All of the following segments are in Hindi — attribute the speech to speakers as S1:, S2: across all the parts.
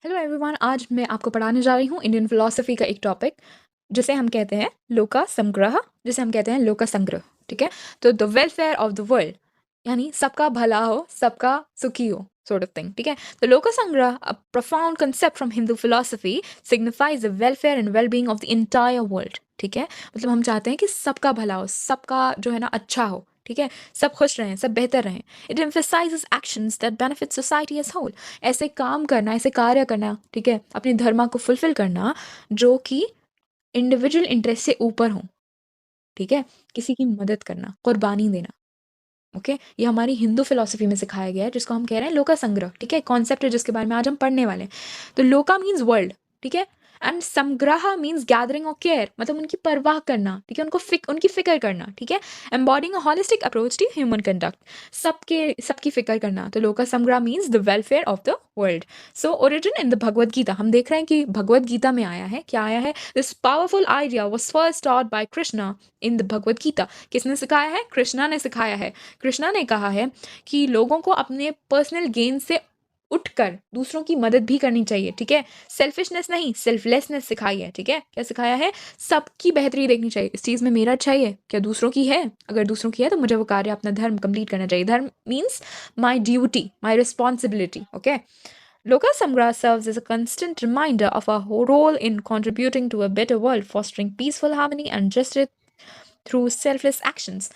S1: हेलो एवरीवन, आज मैं आपको पढ़ाने जा रही हूँ इंडियन फिलोसफी का एक टॉपिक जिसे हम कहते हैं लोका संग्रह, जिसे हम कहते हैं लोका संग्रह। ठीक है, तो the welfare of the world यानी सबका भला हो, सबका सुखी हो, sort of thing। ठीक है, तो लोका संग्रह, a profound concept from Hindu philosophy, signifies the welfare and well-being of the entire world। ठीक है, मतलब हम चाहते हैं कि सबका भला हो, सबका जो है ना अच्छा हो। ठीक है, सब खुश रहें, सब बेहतर रहें। It emphasizes actions that benefit society as whole। ऐसे काम करना, ऐसे कार्य करना, ठीक है, अपनी धर्म को फुलफिल करना जो कि इंडिविजुअल इंटरेस्ट से ऊपर हो। ठीक है, किसी की मदद करना, कुर्बानी देना। ओके, ये हमारी हिंदू फिलॉसफी में सिखाया गया है, जिसको हम कह रहे हैं लोका संग्रह। ठीक है, कॉन्सेप्ट है जिसके बारे में आज हम पढ़ने वाले हैं। तो लोका मीन्स वर्ल्ड। ठीक है, एंड संग्रह मीन्स गैदरिंग और केयर, मतलब उनकी परवाह करना। ठीक है, उनकी फिक्र करना। ठीक है, embodying a holistic approach to human conduct, सबकी फिक्र करना। तो लोका संग्रह means the welfare of the world. So origin in the Bhagavad Gita, हम देख रहे हैं कि भगवद गीता में आया है। क्या आया है? This powerful idea was first taught by Krishna in the Bhagavad Gita. किसने सिखाया है? कृष्णा ने सिखाया है। कृष्णा ने कहा है कि लोगों को अपने पर्सनल गेन से उठकर दूसरों की मदद भी करनी चाहिए। ठीक है, सेल्फिशनेस नहीं, सेल्फलेसनेस सिखाई है। ठीक है, क्या सिखाया है? सबकी बेहतरी देखनी चाहिए। इस चीज़ में मेरा अच्छाई है, क्या दूसरों की है? अगर दूसरों की है तो मुझे वो कार्य, अपना धर्म कंप्लीट करना चाहिए। धर्म means my duty, my responsibility. Okay, Loka Samgra serves as a constant reminder of our whole role in contributing to a better world, fostering peaceful harmony and justice through selfless actions।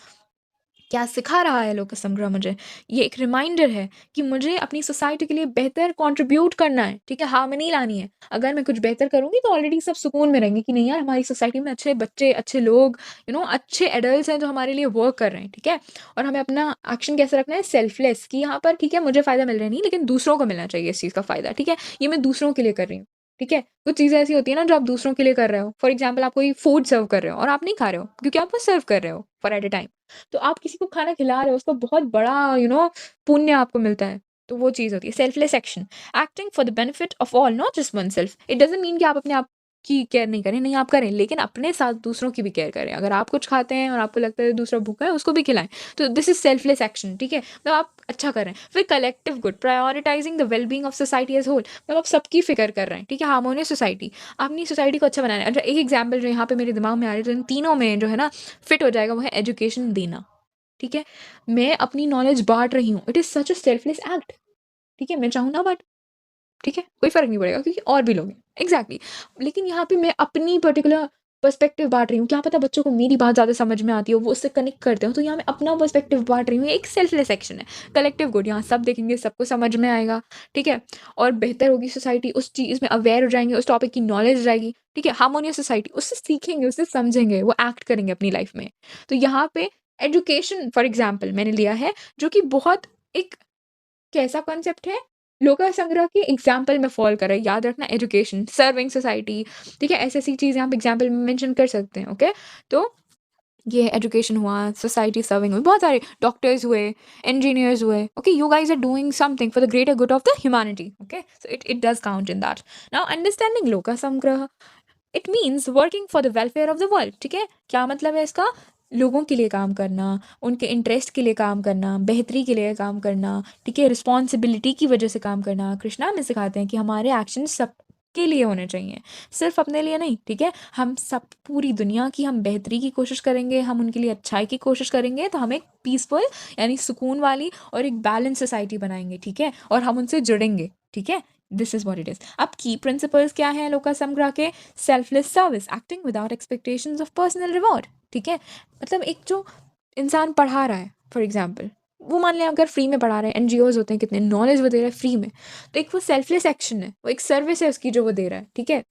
S1: क्या सिखा रहा है लोक संग्रह मुझे? ये एक रिमाइंडर है कि मुझे अपनी सोसाइटी के लिए बेहतर कंट्रीब्यूट करना है। ठीक है, हार्मनी लानी है। अगर मैं कुछ बेहतर करूँगी तो ऑलरेडी सब सुकून में रहेंगे कि नहीं यार, हमारी सोसाइटी में अच्छे बच्चे, अच्छे लोग, अच्छे एडल्ट्स हैं जो हमारे लिए वर्क कर रहे हैं। ठीक है, और हमें अपना एक्शन कैसे रखना है? सेल्फलेस, कि यहाँ पर ठीक है मुझे फ़ायदा मिल रहा है नहीं, लेकिन दूसरों को मिलना चाहिए इस चीज़ का फ़ायदा। ठीक है, ये मैं दूसरों के लिए कर रही हूँ। ठीक है, कुछ चीज़ें ऐसी होती है ना जो आप दूसरों के लिए कर रहे हो। फॉर एग्जाम्पल, आप कोई फूड सर्व कर रहे हो और आप नहीं खा रहे हो क्योंकि आप वो सर्व कर रहे हो फॉर एट अ टाइम। तो आप किसी को खाना खिला रहे हो, उसका बहुत बड़ा पुण्य आपको मिलता है। तो वो चीज़ होती है selfless action, acting for the benefit of all, not just one self. It doesn't mean कि आप अपने आप की केयर नहीं करें, नहीं आप करें, लेकिन अपने साथ दूसरों की भी केयर करें। अगर आप कुछ खाते हैं और आपको लगता है दूसरा भूखा है, उसको भी खिलाएं। तो दिस इज सेल्फलेस एक्शन। ठीक है, मतलब आप अच्छा कर रहे हैं। फिर collective good, prioritising the wellbeing of society as whole, मतलब आप सबकी फिक्र कर रहे हैं। ठीक है, हार्मोनियस सोसाइटी, अपनी सोसाइटी को अच्छा बनाना है। अच्छा, एक एग्जाम्पल जो यहाँ पे मेरे दिमाग में आ रही है, तो इन तीनों में जो है ना फिट हो जाएगा, वो है एजुकेशन देना। ठीक है, मैं अपनी नॉलेज बाँट रही हूँ। It is such a selfless act. ठीक है, मैं चाहूँ ना बट ठीक है, कोई फ़र्क नहीं पड़ेगा क्योंकि और भी लोग हैं। एग्ज़ैक्टली, लेकिन यहाँ पे मैं अपनी पर्टिकुलर पर्सपेक्टिव बाँट रही हूँ। क्या पता बच्चों को मेरी बात ज़्यादा समझ में आती हो, वो उससे कनेक्ट करते हो, तो यहाँ मैं अपना पर्सपेक्टिव बाँट रही हूँ। ये एक सेल्फलेस एक्शन है। कलेक्टिव गुड, यहाँ सब देखेंगे, सबको समझ में आएगा। ठीक है, और बेहतर होगी सोसाइटी, उस चीज़ में अवेयर हो जाएँगे, उस टॉपिक की नॉलेज हो जाएगी। ठीक है, हार्मोनियस सोसाइटी, उससे सीखेंगे, उससे समझेंगे, वो एक्ट करेंगे अपनी लाइफ़ में। तो यहाँ पे एजुकेशन फॉर एग्ज़ाम्पल मैंने लिया है, जो कि बहुत एक कैसा कॉन्सेप्ट है? लोका संग्रह के एग्जाम्पल में फॉल कर रहा है। याद रखना, एजुकेशन, सर्विंग सोसाइटी। ठीक है, ऐसी-ऐसी चीज़ें आप एग्जाम्पल में मेंशन कर सकते हैं। ओके, तो ये एजुकेशन हुआ, सोसाइटी सर्विंग हुई, बहुत सारे डॉक्टर्स हुए, इंजीनियर्स हुए। Okay, you guys are doing something for the greater good of the humanity. Okay, so it does count in that. Now understanding लोका संग्रह, it means working for the welfare of the world. ठीक है, क्या मतलब है इसका? लोगों के लिए काम करना, उनके इंटरेस्ट के लिए काम करना, बेहतरी के लिए काम करना। ठीक है, रिस्पॉन्सिबिलिटी की वजह से काम करना। कृष्णा हमें सिखाते हैं कि हमारे एक्शन सबके लिए होने चाहिए, सिर्फ अपने लिए नहीं। ठीक है, हम सब, पूरी दुनिया की हम बेहतरी की कोशिश करेंगे, हम उनके लिए अच्छाई की कोशिश करेंगे, तो हम एक पीसफुल यानी सुकून वाली और एक बैलेंस सोसाइटी बनाएंगे। ठीक है, और हम उनसे जुड़ेंगे। ठीक है, this is what it is. अब की प्रिंसिपल्स क्या है लोका संग्रह के? Selfless service, acting without expectations of personal reward. ठीक है, मतलब एक जो इंसान पढ़ा रहा है फॉर एग्जाम्पल, वो मान लें अगर फ्री में पढ़ा रहे हैं, एनजीओज होते हैं कितने, नॉलेज वो दे रहा है फ्री में, तो एक वो सेल्फलेस एक्शन है, वो एक सर्विस है उसकी जो वो दे रहा है। ठीक है,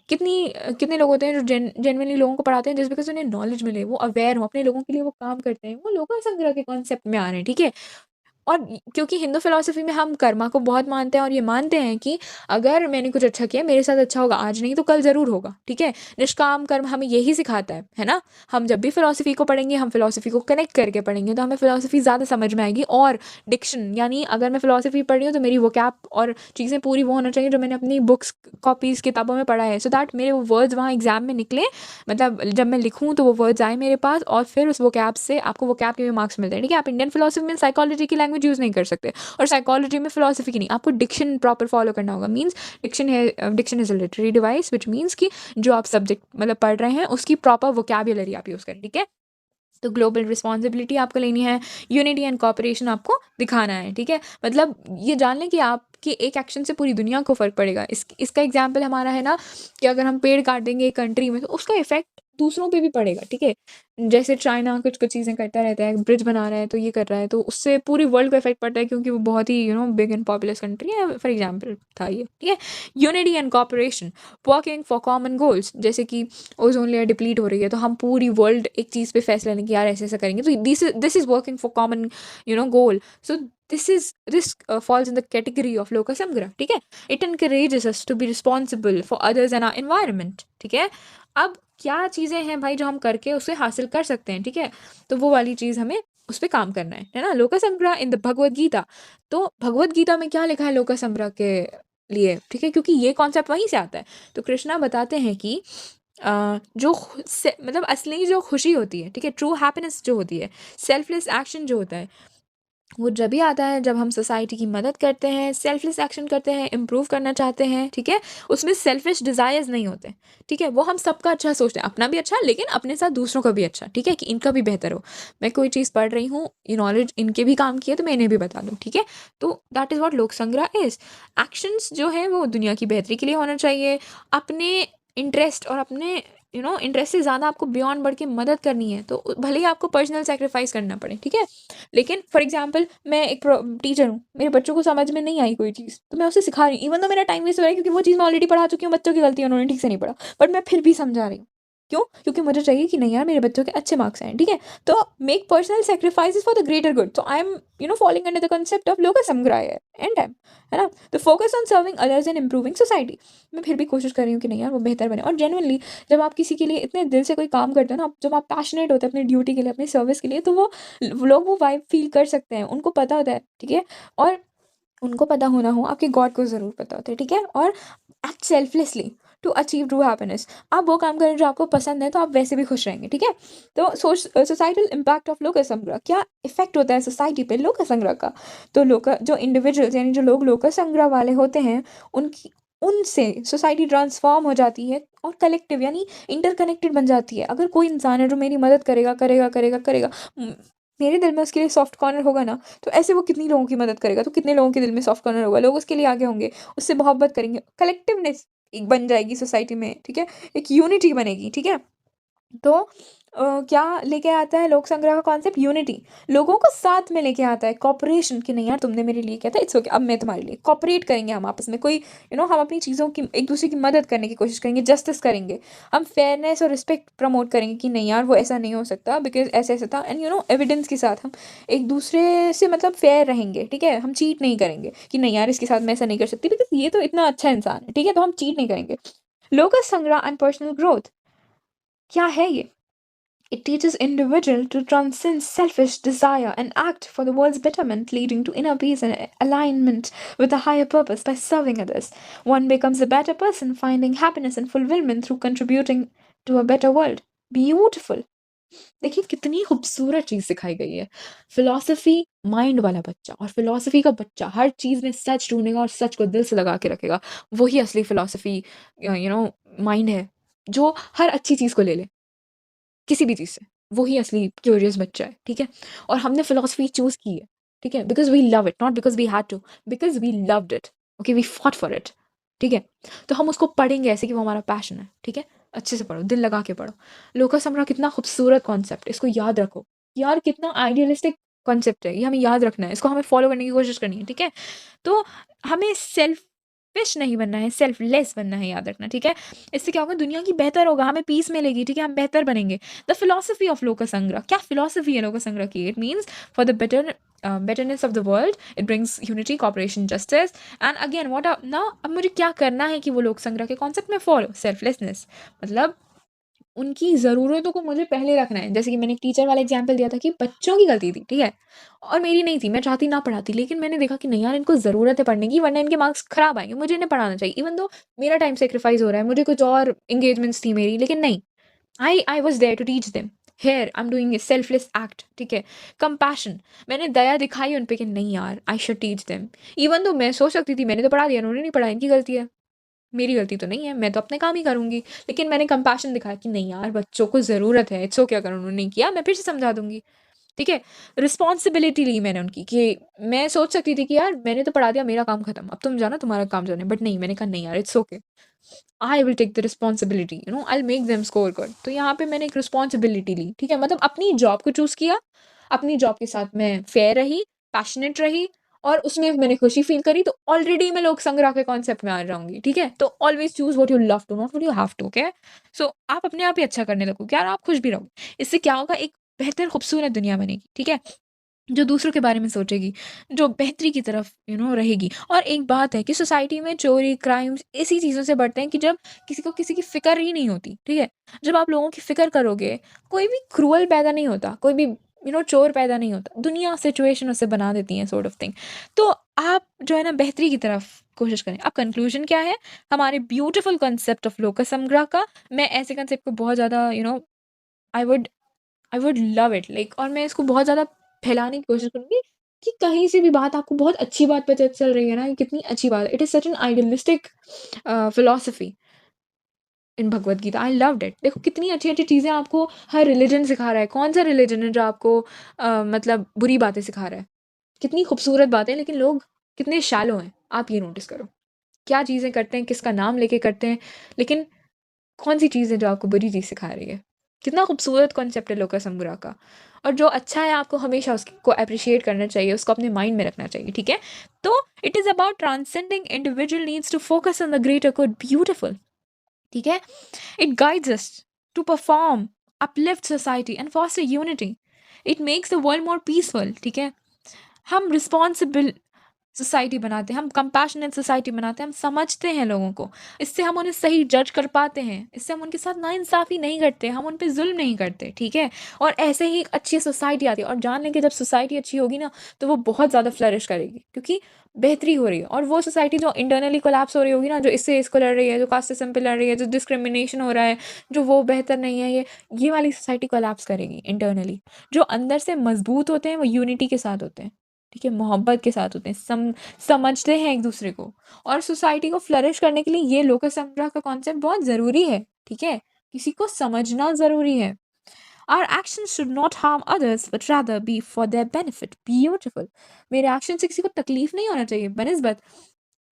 S1: कितने लोग होते हैं जो जेनवनली लोगों को पढ़ाते हैं जिस बिकॉज उन्हें नॉलेज मिले, वो अवेयर हो, अपने लोगों के लिए वो काम करते हैं, वो लोका संग्रह के कॉन्सेप्ट में आ रहे हैं। ठीक है, और क्योंकि हिंदू फिलॉसफी में हम कर्मा को बहुत मानते हैं और ये मानते हैं कि अगर मैंने कुछ अच्छा किया, मेरे साथ अच्छा होगा, आज नहीं तो कल ज़रूर होगा। ठीक है, निष्काम कर्म हमें यही सिखाता है ना? हम जब भी फिलॉसफी को पढ़ेंगे, हम फिलॉसफी को कनेक्ट करके पढ़ेंगे, तो हमें फिलॉसफी ज़्यादा समझ में आएगी। और डिक्शन, यानी अगर मैं फिलॉसफी पढ़ रही हूँ तो मेरी वोकैब और चीज़ें पूरी वो होना चाहिए जो मैंने अपनी बुक्स, कॉपीज़, किताबों में पढ़ा है, सो दैट मेरे वो वर्ड्स वहाँ एग्जाम में निकले। मतलब जब मैं लिखूँ तो वो वर्ड्स आए मेरे पास, और फिर उस वोकैब से आपको वोकैब के भी मार्क्स मिलते हैं। ठीक है, आप इंडियन फिलॉसफी में साइकोलॉजी की लैंग्वेज लैंग्वेज यूज़ नहीं कर सकते। और साइकोलॉजी में फिलॉसफी की नहीं, आपको डिक्शन प्रॉपर फॉलो करना होगा। Means diction is a literary device which means कि जो आप सब्जेक्ट मतलब पढ़ रहे हैं उसकी प्रॉपर वोकैबुलरी आप यूज़ करें, ठीक है। तो ग्लोबल रिस्पॉन्सिबिलिटी आपको लेनी है, यूनिटी एंड कॉपरेशन आपको दिखाना है, ठीक है। मतलब ये जान लें कि आपके एक एक्शन से पूरी दुनिया को फ़र्क पड़ेगा। इसका एग्जाम्पल हमारा है ना कि अगर हम पेड़ काट देंगे एक कंट्री में तो उसका इफेक्ट दूसरों पे भी पड़ेगा, ठीक है। जैसे चाइना कुछ कुछ चीज़ें करता रहता है, ब्रिज बना रहा है तो ये कर रहा है, तो उससे पूरी वर्ल्ड को इफेक्ट पड़ता है क्योंकि वो बहुत ही बिग एंड पॉपुलस कंट्री है, फॉर एग्जाम्पल था ये, ठीक है। Unity and cooperation, working for common goals, जैसे कि ओजोन लेयर डिप्लीट हो रही है तो हम पूरी वर्ल्ड एक चीज़ पे फैसला लें कि यार ऐसे ऐसा करेंगे, तो this is working for common goal. So this falls in the category of locus samgra, ठीक है। It encourages us to be responsible for others and our environment, ठीक है। अब क्या चीज़ें हैं भाई जो हम करके उसे हासिल कर सकते हैं, ठीक है। तो वो वाली चीज़ हमें उस पर काम करना है ना। लोकस संग्रह इन द भगवद गीता, तो भगवद गीता में क्या लिखा है लोकस संग्रह के लिए, ठीक है, क्योंकि ये कॉन्सेप्ट वहीं से आता है। तो कृष्णा बताते हैं कि मतलब असली जो खुशी होती है, ठीक है, ट्रू हैप्पीनेस जो होती है, सेल्फलेस एक्शन जो होता है, वो जब भी आता है जब हम सोसाइटी की मदद करते हैं, सेल्फलेस एक्शन करते हैं, इम्प्रूव करना चाहते हैं, ठीक है। उसमें सेल्फिश डिज़ायर्स नहीं होते, ठीक है। वो हम सबका अच्छा सोचते हैं, अपना भी अच्छा लेकिन अपने साथ दूसरों का भी अच्छा, ठीक है, कि इनका भी बेहतर हो। मैं कोई चीज़ पढ़ रही हूँ, ये नॉलेज इनके भी काम की है तो मैं इन्हें भी बता दूँ, ठीक है। तो दैट इज़ वॉट लोक संग्रह इज। एक्शंस जो है वो दुनिया की बेहतरी के लिए होना चाहिए। अपने इंटरेस्ट और अपने इंटरेस्ट से ज़्यादा आपको बियॉन्ड बढ़ के मदद करनी है तो भले ही आपको पर्सनल सेक्रीफाइस करना पड़े, ठीक है। लेकिन फॉर एग्जाम्पल मैं एक टीचर हूँ, मेरे बच्चों को समझ में नहीं आई कोई चीज़ तो मैं उसे सिखा रही हूँ, इवन तो मेरा टाइम वेस्ट हो रहा है क्योंकि वो चीज़ मैं ऑलरेडी पढ़ा चुकी हूँ, बच्चों की गलती है उन्होंने ठीक से नहीं पढ़ा, बट मैं फिर भी समझा रही हूँ। क्यों? क्योंकि मुझे चाहिए कि नहीं यार मेरे बच्चों के अच्छे मार्क्स आए, ठीक है। तो make personal sacrifices for the greater good, तो I am following under the concept of लोक समग्राय एंड टाइम, है ना। तो focus on serving others and improving society, मैं फिर भी कोशिश कर रही हूँ कि नहीं यार वो बेहतर बने। और जेनुअनली जब आप किसी के लिए इतने दिल से कोई काम करते हो ना, जब आप पैशनेट होते हैं अपनी ड्यूटी के लिए, अपनी सर्विस के लिए, तो वो लोग वो वाइब फील कर सकते हैं, उनको पता होता है, ठीक है। और उनको पता होना हो, आपके गॉड को ज़रूर पता होता है, ठीक है। और act selflessly to achieve true happiness, आप वो काम करें जो आपको पसंद है तो आप वैसे भी खुश रहेंगे, ठीक है। तो सोसाइटल इम्पैक्ट ऑफ लोक संग्रह, क्या इफेक्ट होता है सोसाइटी पे लोक संग्रह का। तो लोक जो इंडिविजुअल्स यानी जो लोग लोक संग्रह वाले होते हैं उनकी उनसे सोसाइटी ट्रांसफॉर्म हो जाती है और कलेक्टिव यानी इंटरकनेक्टेड बन जाती है। अगर कोई इंसान है जो मेरी मदद करेगा करेगा करेगा करेगा, मेरे दिल में उसके लिए सॉफ्ट कॉर्नर होगा ना, तो ऐसे वो कितनी लोगों की मदद करेगा, तो कितने लोगों के दिल में सॉफ्ट कॉर्नर होगा, लोग उसके लिए आगे होंगे, उससे मोहब्बत करेंगे, कलेक्टिवनेस एक बन जाएगी सोसाइटी में, ठीक है। एक यूनिटी बनेगी, ठीक है। तो क्या लेके आता है लोक संग्रह का कॉन्सेप्ट, यूनिटी, लोगों को साथ में लेके आता है, कॉपरेशन कि नहीं यार तुमने मेरे लिए किया था, इट्स ओके, अब मैं तुम्हारे लिए कॉपरेट करेंगे हम आपस में, कोई हम अपनी चीज़ों की एक दूसरे की मदद करने की कोशिश करेंगे, जस्टिस करेंगे, हम फेयरनेस और रिस्पेक्ट प्रमोट करेंगे कि नहीं यार वो ऐसा नहीं हो सकता बिकॉज ऐसा ऐसा था, एंड एविडेंस के साथ हम एक दूसरे से मतलब फेयर रहेंगे, ठीक है। हम चीट नहीं करेंगे कि नहीं यार इसके साथ मैं ऐसा नहीं कर सकती बिकॉज ये तो इतना अच्छा इंसान है, ठीक है, तो हम चीट नहीं करेंगे। लोकस संग्रह एंड पर्सनल ग्रोथ क्या है ये? It teaches individual to transcend selfish desire and act for the world's betterment, leading to inner peace and alignment with a higher purpose by serving others. One becomes a better person, finding happiness and fulfillment through contributing to a better world. Beautiful. देखिए कितनी खूबसूरत चीज़ सिखाई गई है। फिलॉसफी माइंड वाला बच्चा, और फिलॉसफी का बच्चा हर चीज़ में सच ढूँढेगा और सच को दिल से लगा के रखेगा। वही असली फिलॉसफी माइंड है, जो हर अच्छी चीज़ को ले ले। किसी भी चीज़ से, वो ही असली क्यूरियस बच्चा है, ठीक है? और हमने फ़िलॉसफ़ी चूज़ की है, ठीक है? Because we love it, not because we had to, because we loved it, okay? We fought for it, ठीक है? तो हम उसको पढ़ेंगे ऐसे कि वो हमारा पैशन है, ठीक है? अच्छे से पढ़ो, दिल लगा के पढ़ो। लोका समरा कितना खूबसूरत कॉन्सेप्ट है, इसको याद रखो। यार कितना आइडियलिस्टिक कॉन्सेप्ट है, ये हमें याद रखना है, इसको हमें फ़ॉलो करने की कोशिश करनी है, ठीक है? तो हमें सेल्फिश नहीं बनना है, सेल्फलेस बनना है, याद रखना, ठीक है? इससे क्या होगा, दुनिया की बेहतर होगा, हमें पीस मिलेगी, ठीक है, हम बेहतर बनेंगे। द फिलॉसफी ऑफ लोक संग्रह, क्या फिलॉसफी है लोक संग्रह की? It means for the betterness of the world, it brings unity, cooperation, justice and again what now, अब मुझे क्या करना है कि वो लोक संग्रह के कॉन्सेप्ट में फॉलो, सेल्फलेसनेस, मतलब उनकी ज़रूरतों को मुझे पहले रखना है। जैसे कि मैंने एक टीचर वाला एग्जाम्पल दिया था कि बच्चों की गलती थी, ठीक है, और मेरी नहीं थी, मैं चाहती ना पढ़ाती, लेकिन मैंने देखा कि नहीं यार इनको ज़रूरत है पढ़ने की वरना इनके मार्क्स खराब आएंगे, मुझे इन्हें पढ़ाना चाहिए, इवन दो मेरा टाइम सेक्रीफाइस हो रहा है, मुझे कुछ और इंगेजमेंट्स थी मेरी, लेकिन नहीं, I was there to teach them, here I am doing a selfless act, ठीक है। कंपैशन, मैंने दया दिखाई उन पे कि नहीं यार, I should teach them. Even तो मैं सोच सकती थी मैंने तो पढ़ा दिया, उन्होंने नहीं पढ़ा, इनकी गलती है, मेरी गलती तो नहीं है, मैं तो अपने काम ही करूँगी। लेकिन मैंने कंपैशन दिखाया कि नहीं यार, बच्चों को ज़रूरत है, इट्स ओके, अगर उन्होंने नहीं किया मैं फिर से समझा दूँगी, ठीक है। रिस्पॉन्सिबिलिटी ली मैंने उनकी कि मैं सोच सकती थी कि यार मैंने तो पढ़ा दिया, मेरा काम खत्म, अब तुम जाना, तुम्हारा काम जाने, बट नहीं, मैंने कहा नहीं यार, it's okay, I will take the responsibility, you know, I will make them score good. तो यहाँ पे मैंने एक रिस्पॉन्सिबिलिटी ली, ठीक है। मतलब अपनी जॉब को चूज़ किया, अपनी जॉब के साथ मैं फेयर रही, पैशनेट रही, और उसमें मैंने खुशी फ़ील करी, तो ऑलरेडी मैं लोक संग्रह के कॉन्सेप्ट में आ जाऊँगी, ठीक है। तो always choose what you love to, not what you have to, okay. सो आप अपने आप ही अच्छा करने लगोगे यार, आप खुश भी रहोगे। इससे क्या होगा, एक बेहतर खूबसूरत दुनिया बनेगी, ठीक है। जो दूसरों के बारे में सोचेगी, जो बेहतरी की तरफ रहेगी। और एक बात है कि सोसाइटी में चोरी, क्राइम्स इसी चीज़ों से बढ़ते हैं कि जब किसी को किसी की फ़िक्र ही नहीं होती, ठीक है? जब आप लोगों की फ़िक्र करोगे, कोई भी क्रूअल पैदा नहीं होता, कोई भी चोर पैदा नहीं होता। दुनिया सिचुएशन उसे बना देती है, सॉर्ट ऑफ थिंग। तो आप जो है ना बेहतरी की तरफ कोशिश करें। अब कंक्लूज़न क्या है? हमारे ब्यूटीफुल कांसेप्ट ऑफ लोकस समग्रा का, मैं ऐसे कांसेप्ट को बहुत ज़्यादा I would I would love it, like, और मैं इसको बहुत ज़्यादा फैलाने की कोशिश करूँगी कि कहीं से भी बात आपको बहुत अच्छी बात पता चल रही है ना, ये कितनी अच्छी बात है। It is such an idealistic philosophy in Bhagavad Gita, I loved it. देखो कितनी अच्छी-अच्छी चीज़ें आपको हर रिलिजन सिखा रहा है। कौन-सा रिलिजन है जो आपको मतलब बुरी बातें सिखा रहा है? कितनी खूबसूरत बातें, लेकिन लोग कितने शैलो हैं, आप ये नोटिस करो। क्या चीज़ें करते हैं, किसका नाम लेके करते हैं, लेकिन कौन-सी चीज़ है जो आपको बुरी चीज़ सिखा रही है? कितना खूबसूरत कॉन्सेप्ट है लोका समग्रा का। और जो अच्छा है आपको हमेशा उसको एप्रिशिएट करना चाहिए, उसको अपने माइंड में रखना चाहिए, ठीक है? तो it is about transcending individual needs to focus on the greater good, beautiful, ठीक है? It guides us to perform, uplift society and foster unity. It makes the world more peaceful, ठीक है? हम रिस्पॉन्सिबल सोसाइटी बनाते हैं, हम कंपैशनेट सोसाइटी बनाते हैं, हम समझते हैं लोगों को। इससे हम उन्हें सही जज कर पाते हैं, इससे हम उनके साथ नाइंसाफ़ी नहीं करते, हम उन पे ज़ुल्म नहीं करते, ठीक है? और ऐसे ही एक अच्छी सोसाइटी आती है, और जान लें कि जब सोसाइटी अच्छी होगी ना, तो वो बहुत ज़्यादा फ्लरिश करेगी, क्योंकि बेहतरी हो रही है। और वो सोसाइटी जो इंटरनली कोलैप्स हो रही होगी ना, जो इससे इसको लड़ रही है, जो कास्ट सिस्टम पे लड़ रही है, जो डिस्क्रिमिनेशन हो रहा है, जो वो बेहतर नहीं है, ये वाली सोसाइटी कोलैप्स करेगी इंटरनली। जो अंदर से मज़बूत होते हैं, वो यूनिटी के साथ होते हैं, ठीक है? मोहब्बत के साथ होते हैं, समझते हैं एक दूसरे को। और सोसाइटी को फ्लरिश करने के लिए ये लोक संग्रह का कॉन्सेप्ट बहुत ज़रूरी है, ठीक है? किसी को समझना ज़रूरी है। Our actions should not harm others but rather be for their benefit, beautiful. मेरे एक्शन से किसी को तकलीफ नहीं होना चाहिए, बनिस्बत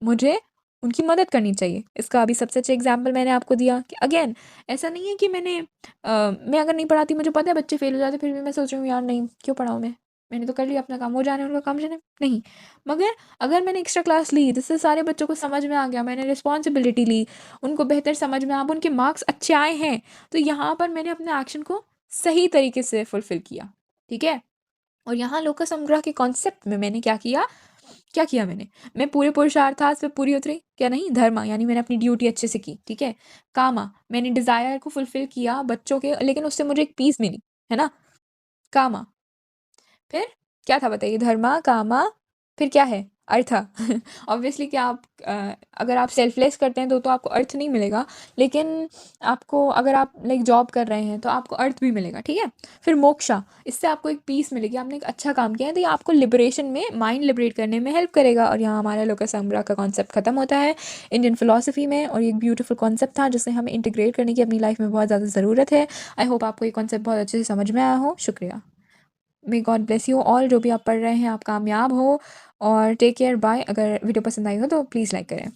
S1: मुझे उनकी मदद करनी चाहिए। इसका अभी सबसे अच्छा एग्जाम्पल मैंने आपको दिया कि अगेन ऐसा नहीं है कि मैं अगर नहीं पढ़ाती, मुझे पता है बच्चे फेल हो जाते, फिर भी मैं सोच रही हूँ यार नहीं, क्यों पढ़ाऊँ मैं? मैंने तो कर लिया अपना काम, वो जाने उनका काम जाने, नहीं। मगर अगर मैंने एक्स्ट्रा क्लास ली, जिससे सारे बच्चों को समझ में आ गया, मैंने रिस्पॉन्सिबिलिटी ली, उनको बेहतर समझ में, अब उनके मार्क्स अच्छे आए हैं, तो यहाँ पर मैंने अपने एक्शन को सही तरीके से फुलफिल किया, ठीक है? और यहाँ लोक संग्रह के कॉन्सेप्ट में मैंने क्या किया मैंने? मैं पूरे पुरुषार्थास पे पूरी उतरी? क्या नहीं? धर्मा, यानी मैंने अपनी ड्यूटी अच्छे से की, ठीक है? कामा, मैंने डिज़ायर को फुलफ़िल किया बच्चों के, लेकिन उससे मुझे एक पीस मिली, है ना? कामा, फिर क्या था बताइए? धर्मा, कामा, फिर क्या है? अर्थ। ऑब्वियसली क्या अगर आप सेल्फलेस करते हैं तो आपको अर्थ नहीं मिलेगा, लेकिन आपको अगर आप लाइक जॉब कर रहे हैं तो आपको अर्थ भी मिलेगा, ठीक है? फिर मोक्षा, इससे आपको एक पीस मिलेगी, आपने एक अच्छा काम किया है, तो ये आपको लिबरेशन में, माइंड लिबरेट करने में हेल्प करेगा। और यहाँ हमारा लोक संग्रह का कॉन्सेप्ट खत्म होता है इंडियन फिलॉसफी में, और ये एक ब्यूटीफुल कॉन्सेप्ट था जिसे हमें इंटीग्रेट करने की अपनी लाइफ में बहुत ज़्यादा ज़रूरत है। आई होप आपको ये कॉन्सेप्ट बहुत अच्छे से समझ में आया हो। शुक्रिया। May God bless you all. जो भी आप पढ़ रहे हैं आप कामयाब हो, और टेक केयर, बाय। अगर वीडियो पसंद आई हो तो प्लीज़ लाइक करें।